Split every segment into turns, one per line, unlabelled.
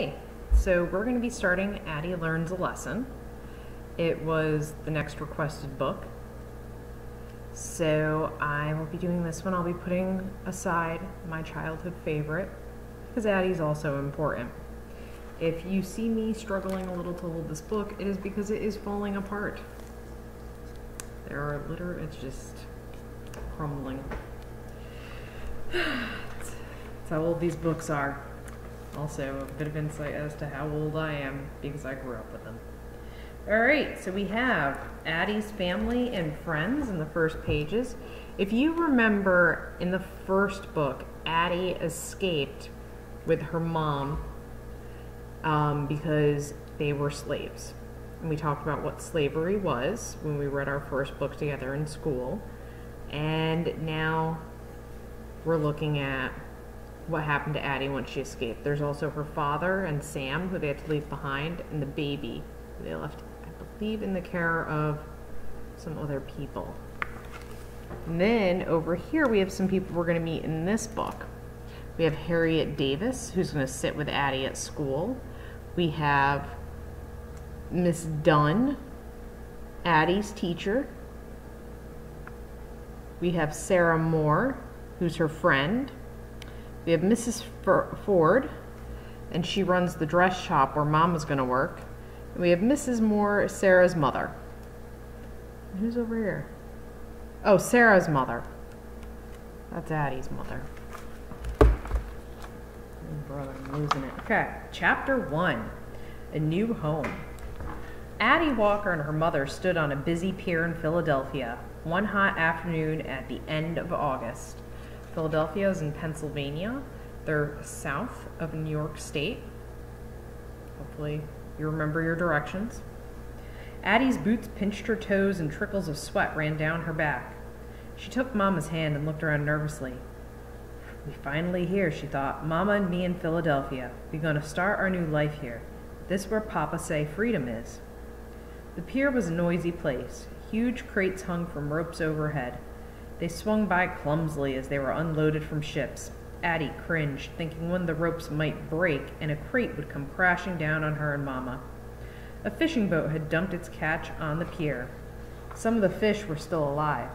Okay, so we're going to be starting Addy Learns a lesson. It was the next requested book. So I will be doing this one. I'll be putting aside my childhood favorite because Addy's also important. If you see me struggling a little to hold this book, it is because it is falling apart. It's just crumbling. That's how old these books are. Also, a bit of insight as to how old I am because I grew up with them. Alright, so we have Addy's family and friends in the first pages. If you remember in the first book, Addy escaped with her mom because they were slaves. And we talked about what slavery was when we read our first book together in school. And now we're looking at what happened to Addy once she escaped. There's also her father and Sam, who they had to leave behind, and the baby who they left, I believe, in the care of some other people. And then over here we have some people we're going to meet in this book. We have Harriet Davis, who's going to sit with Addy at school. We have Miss Dunn, Addy's teacher. We have Sarah Moore, who's her friend. We have Mrs. Ford, and she runs the dress shop where Mama's going to work. And we have Mrs. Moore, Sarah's mother. And who's over here? Oh, Sarah's mother. That's Addy's mother. Oh, brother, I'm losing it. Okay, Chapter 1, A New Home. Addy Walker and her mother stood on a busy pier in Philadelphia one hot afternoon at the end of August. Philadelphia is in Pennsylvania. They're south of New York State. Hopefully you remember your directions. Addy's boots pinched her toes and trickles of sweat ran down her back. She took Mama's hand and looked around nervously. "We finally here," she thought. "Mama and me in Philadelphia. We're going to start our new life here. This where Papa say freedom is." The pier was a noisy place. Huge crates hung from ropes overhead. They swung by clumsily as they were unloaded from ships. Addy cringed, thinking one of the ropes might break and a crate would come crashing down on her and Mama. A fishing boat had dumped its catch on the pier. Some of the fish were still alive.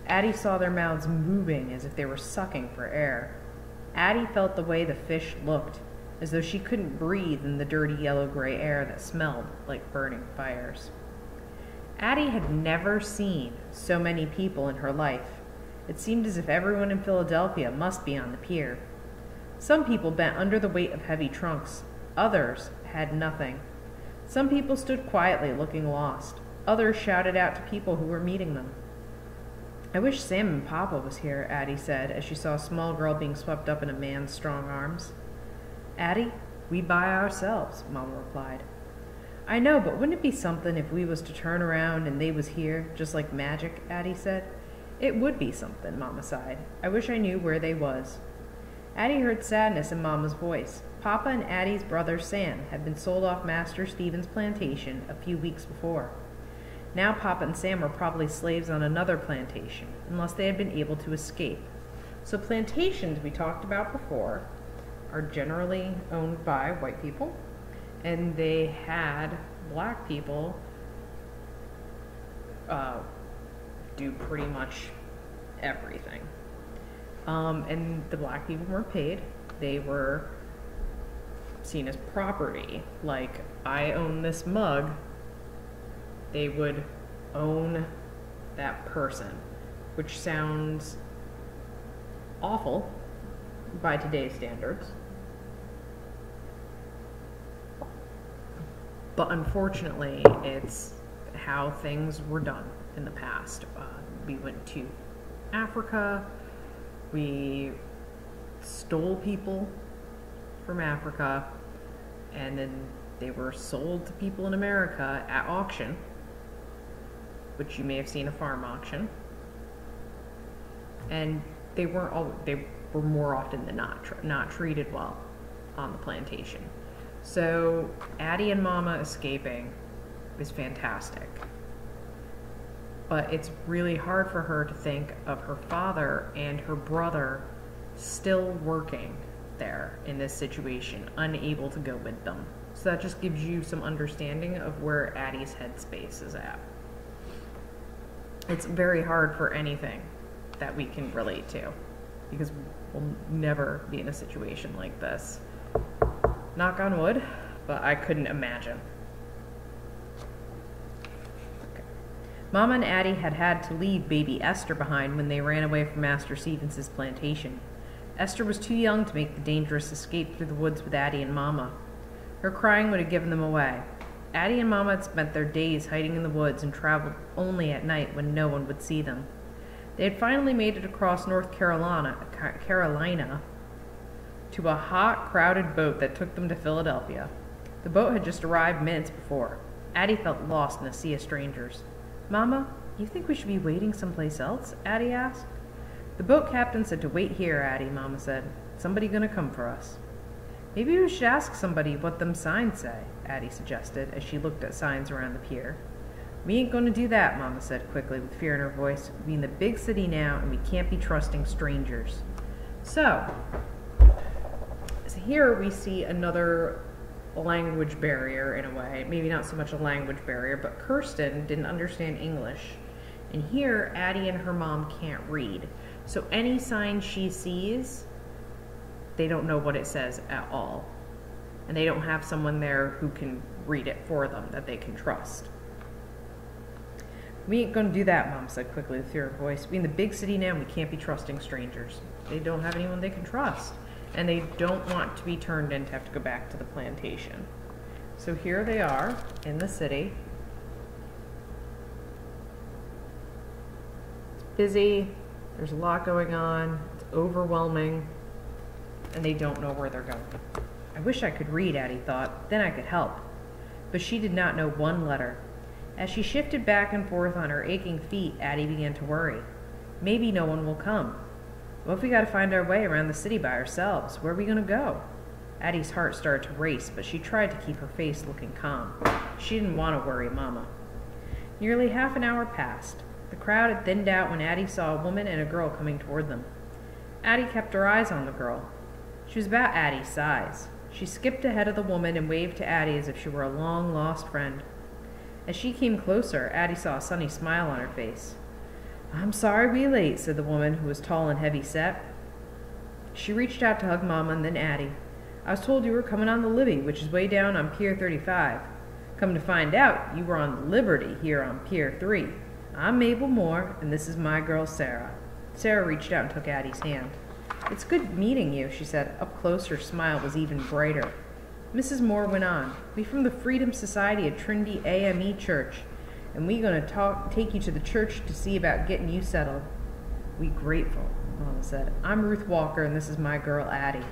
Addy saw their mouths moving as if they were sucking for air. Addy felt the way the fish looked, as though she couldn't breathe in the dirty yellow-gray air that smelled like burning fires. Addy had never seen so many people in her life. It seemed as if everyone in Philadelphia must be on the pier. Some people bent under the weight of heavy trunks. Others had nothing. Some people stood quietly looking lost. Others shouted out to people who were meeting them. "I wish Sam and Papa was here," Addy said as she saw a small girl being swept up in a man's strong arms. "Addy, we by ourselves," Mama replied. "I know, but wouldn't it be something if we was to turn around and they was here, just like magic?" Addy said. "It would be something," Mama sighed. "I wish I knew where they was." Addy heard sadness in Mama's voice. Papa and Addy's brother Sam had been sold off Master Stephen's plantation a few weeks before. Now Papa and Sam were probably slaves on another plantation, unless they had been able to escape. So plantations, we talked about before, are generally owned by white people. And they had black people do pretty much everything. And the black people weren't paid. They were seen as property. Like, I own this mug. They would own that person, which sounds awful by today's standards. But unfortunately, it's how things were done in the past. We went to Africa. We stole people from Africa. And then they were sold to people in America at auction, which you may have seen a farm auction. And they were more often than not treated well on the plantation. So Addy and Mama escaping is fantastic. But it's really hard for her to think of her father and her brother still working there in this situation, unable to go with them. So that just gives you some understanding of where Addy's headspace is at. It's very hard for anything that we can relate to, because we'll never be in a situation like this. Knock on wood, but I couldn't imagine. Okay. Mama and Addy had to leave baby Esther behind when they ran away from Master Stevens's plantation. Esther was too young to make the dangerous escape through the woods with Addy and Mama. Her crying would have given them away. Addy and Mama had spent their days hiding in the woods and traveled only at night when no one would see them. They had finally made it across North Carolina to a hot, crowded boat that took them to Philadelphia. The boat had just arrived minutes before. Addy felt lost in a sea of strangers. "Mama, you think we should be waiting someplace else?" Addy asked. "The boat captain said to wait here, Addy," Mama said. "Somebody gonna come for us." "Maybe we should ask somebody what them signs say," Addy suggested, as she looked at signs around the pier. "We ain't gonna do that," Mama said quickly with fear in her voice. "We're in the big city now, and we can't be trusting strangers." So here we see another language barrier in a way. Maybe not so much a language barrier, but Kirsten didn't understand English. And here, Addy and her mom can't read. So any sign she sees, they don't know what it says at all. And they don't have someone there who can read it for them that they can trust. "We ain't gonna do that," Mom said quickly with fear in her voice. "We in the big city now, and we can't be trusting strangers." They don't have anyone they can trust. And they don't want to be turned in to have to go back to the plantation. So here they are in the city. It's busy. There's a lot going on. It's overwhelming. And they don't know where they're going. "I wish I could read," Addy thought. "Then I could help." But she did not know one letter. As she shifted back and forth on her aching feet, Addy began to worry. Maybe no one will come. What if we got to find our way around the city by ourselves? Where are we going to go? Addy's heart started to race, but she tried to keep her face looking calm. She didn't want to worry Mama. Nearly half an hour passed. The crowd had thinned out when Addy saw a woman and a girl coming toward them. Addy kept her eyes on the girl. She was about Addy's size. She skipped ahead of the woman and waved to Addy as if she were a long-lost friend. As she came closer, Addy saw a sunny smile on her face. "I'm sorry we're late," said the woman, who was tall and heavy-set. She reached out to hug Mama and then Addy. "I was told you were coming on the Libby, which is way down on Pier 35. Come to find out, you were on the Liberty here on Pier 3. I'm Mabel Moore, and this is my girl Sarah." Sarah reached out and took Addy's hand. "It's good meeting you," she said. Up close, her smile was even brighter. Mrs. Moore went on. "We from the Freedom Society at Trinity AME Church, and we going to take you to the church to see about getting you settled." "We grateful," Mama said. "I'm Ruth Walker, and this is my girl Addy."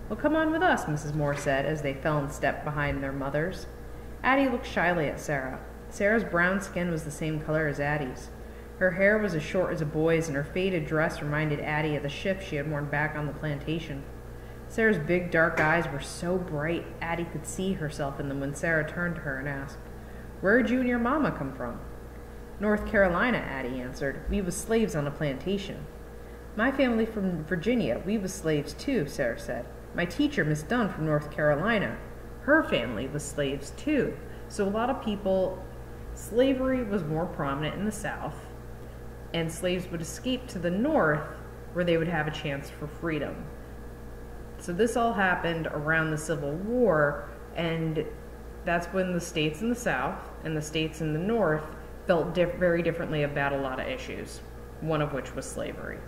"Well, come on with us," Mrs. Moore said, as they fell in step behind their mothers. Addy looked shyly at Sarah. Sarah's brown skin was the same color as Addy's. Her hair was as short as a boy's, and her faded dress reminded Addy of the shift she had worn back on the plantation. Sarah's big, dark eyes were so bright, Addy could see herself in them when Sarah turned to her and asked, "Where'd you and your mama come from?" "North Carolina," Addy answered. "We was slaves on a plantation." "My family from Virginia. We was slaves too," Sarah said. "My teacher, Miss Dunn, from North Carolina. Her family was slaves too." So a lot of people, slavery was more prominent in the South, and slaves would escape to the North where they would have a chance for freedom. So this all happened around the Civil War, and that's when the states in the South and the states in the North felt very differently about a lot of issues, one of which was slavery.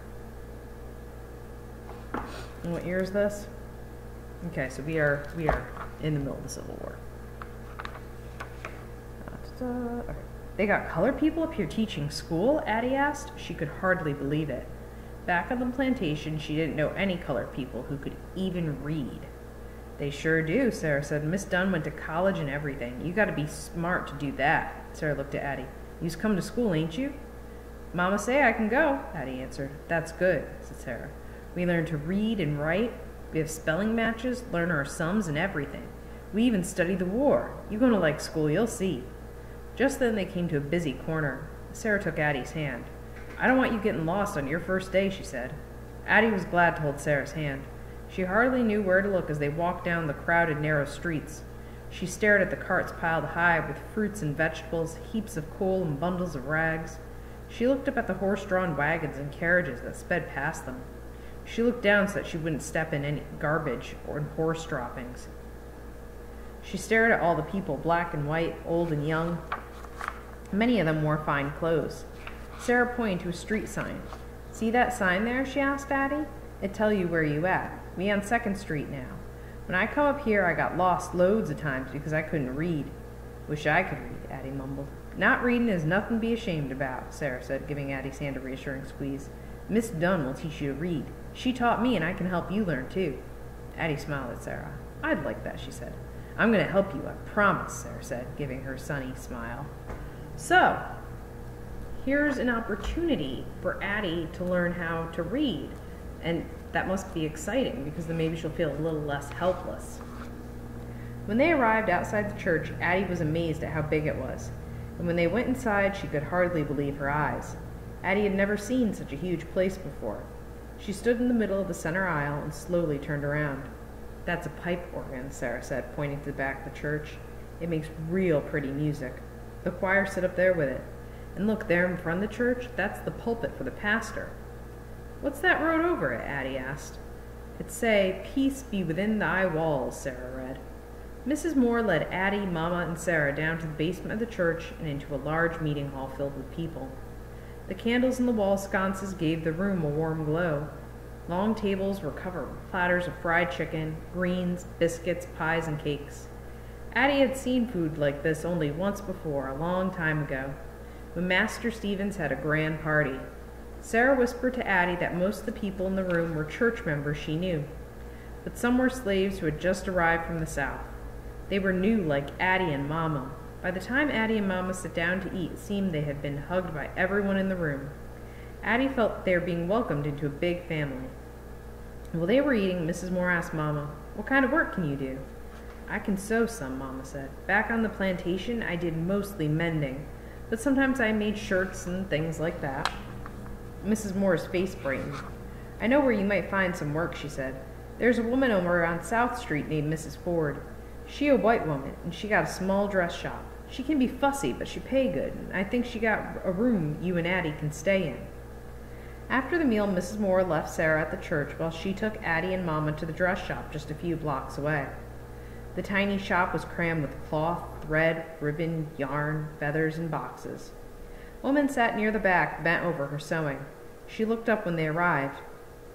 And what year is this? Okay, so we are in the middle of the Civil War. Okay. "They got colored people up here teaching school?" Addy asked. She could hardly believe it. Back on the plantation, she didn't know any colored people who could even read. "They sure do," Sarah said. "Miss Dunn went to college and everything. You gotta be smart to do that." Sarah looked at Addy. "You's come to school, ain't you?" "Mama say I can go," Addy answered. "That's good," said Sarah. "We learn to read and write. We have spelling matches, learn our sums and everything. We even study the war. You're gonna like school, you'll see." Just then they came to a busy corner. Sarah took Addy's hand. "I don't want you getting lost on your first day," she said. Addy was glad to hold Sarah's hand. She hardly knew where to look as they walked down the crowded, narrow streets. She stared at the carts piled high with fruits and vegetables, heaps of coal and bundles of rags. She looked up at the horse-drawn wagons and carriages that sped past them. She looked down so that she wouldn't step in any garbage or in horse droppings. She stared at all the people, black and white, old and young. Many of them wore fine clothes. Sarah pointed to a street sign. "See that sign there?" she asked Addy. "It tell you where you at. We on 2nd Street now. When I come up here, I got lost loads of times because I couldn't read." "Wish I could read," Addy mumbled. "Not reading is nothing to be ashamed about," Sarah said, giving Addy's hand a reassuring squeeze. "Miss Dunn will teach you to read. She taught me, and I can help you learn, too." Addy smiled at Sarah. "I'd like that," she said. "I'm going to help you, I promise," Sarah said, giving her sunny smile. So, here's an opportunity for Addy to learn how to read, and that must be exciting because then maybe she'll feel a little less helpless. When they arrived outside the church, Addy was amazed at how big it was, and when they went inside, she could hardly believe her eyes. Addy had never seen such a huge place before. She stood in the middle of the center aisle and slowly turned around. "That's a pipe organ," Sarah said, pointing to the back of the church. "It makes real pretty music. The choir sit up there with it. And look, there in front of the church, that's the pulpit for the pastor." "What's that wrote over it?" Addy asked. "It say, 'Peace be within thy walls,'" Sarah read. Mrs. Moore led Addy, Mama, and Sarah down to the basement of the church and into a large meeting hall filled with people. The candles in the wall sconces gave the room a warm glow. Long tables were covered with platters of fried chicken, greens, biscuits, pies, and cakes. Addy had seen food like this only once before, a long time ago, when Master Stevens had a grand party. Sarah whispered to Addy that most of the people in the room were church members she knew, but some were slaves who had just arrived from the South. They were new like Addy and Mama. By the time Addy and Mama sat down to eat, it seemed they had been hugged by everyone in the room. Addy felt they were being welcomed into a big family. While they were eating, Mrs. Moore asked Mama, "What kind of work can you do?" "I can sew some," Mama said. "Back on the plantation, I did mostly mending, but sometimes I made shirts and things like that." Mrs. Moore's face brightened. "I know where you might find some work," she said. "There's a woman over on South Street named Mrs. Ford. She a white woman, and she got a small dress shop. She can be fussy, but she pay good, and I think she got a room you and Addy can stay in." After the meal, Mrs. Moore left Sarah at the church while she took Addy and Mama to the dress shop just a few blocks away. The tiny shop was crammed with cloth, thread, ribbon, yarn, feathers, and boxes. A woman sat near the back, bent over her sewing. She looked up when they arrived.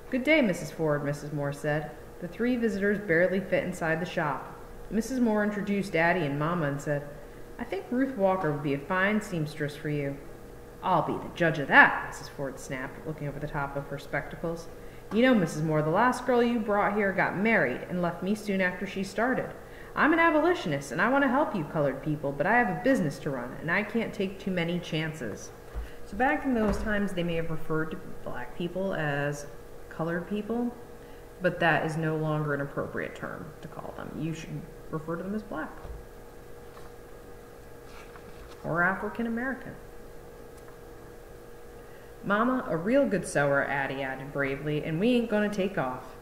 "Good day, Mrs. Ford," Mrs. Moore said. The 3 visitors barely fit inside the shop. Mrs. Moore introduced Addy and Mama and said, "I think Ruth Walker would be a fine seamstress for you." "I'll be the judge of that," Mrs. Ford snapped, looking over the top of her spectacles. "You know, Mrs. Moore, the last girl you brought here got married and left me soon after she started. I'm an abolitionist, and I want to help you colored people, but I have a business to run, and I can't take too many chances." So back in those times, they may have referred to black people as colored people, but that is no longer an appropriate term to call them. You should refer to them as black or African American. "Mama, a real good sewer," Addy added bravely, "and we ain't going to take off."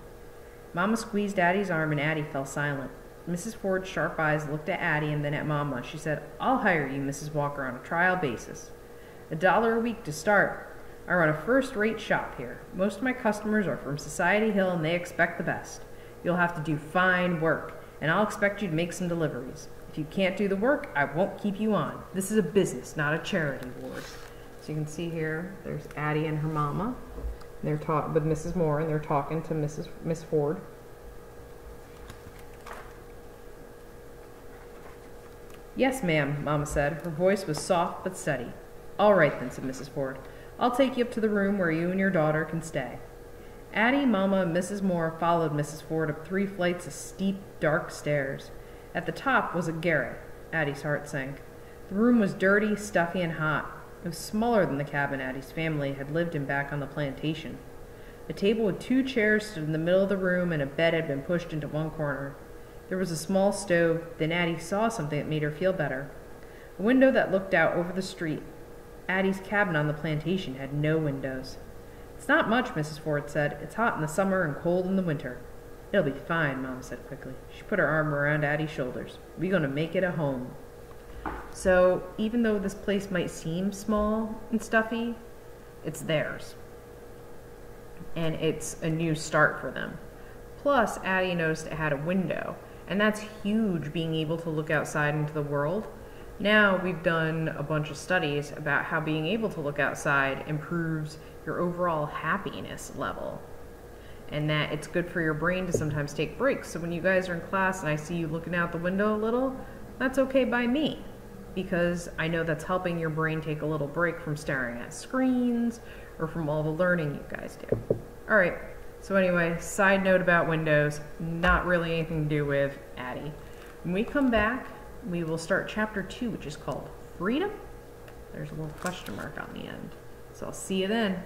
Mama squeezed Addy's arm and Addy fell silent. Mrs. Ford's sharp eyes looked at Addy and then at Mama. She said, "I'll hire you, Mrs. Walker, on a trial basis. $1 a week to start. I run a first-rate shop here. Most of my customers are from Society Hill and they expect the best. You'll have to do fine work, and I'll expect you to make some deliveries. If you can't do the work, I won't keep you on. This is a business, not a charity ward." So you can see here, there's Addy and her mama. They're talking with Mrs. Moore, and they're talking to Miss Ford. "Yes, ma'am," Mama said. Her voice was soft but steady. "All right then," said Mrs. Ford. "I'll take you up to the room where you and your daughter can stay." Addy, Mama, and Mrs. Moore followed Mrs. Ford up 3 flights of steep, dark stairs. At the top was a garret. Addy's heart sank. The room was dirty, stuffy, and hot. It was smaller than the cabin Addy's family had lived in back on the plantation. A table with 2 chairs stood in the middle of the room, and a bed had been pushed into one corner. There was a small stove. Then Addy saw something that made her feel better. A window that looked out over the street. Addy's cabin on the plantation had no windows. "It's not much," Mrs. Ford said. "It's hot in the summer and cold in the winter." It'll be fine, Mom said quickly. She put her arm around Addy's shoulders. We're gonna make it a home. So even though this place might seem small and stuffy, it's theirs. And it's a new start for them. Plus, Addy noticed it had a window, and that's huge, being able to look outside into the world. Now we've done a bunch of studies about how being able to look outside improves your overall happiness level, and that it's good for your brain to sometimes take breaks. So when you guys are in class and I see you looking out the window a little, that's okay by me, because I know that's helping your brain take a little break from staring at screens or from all the learning you guys do. All right, so anyway, side note about windows, not really anything to do with Addy. When we come back, we will start chapter 2, which is called Freedom. There's a little question mark on the end. So I'll see you then.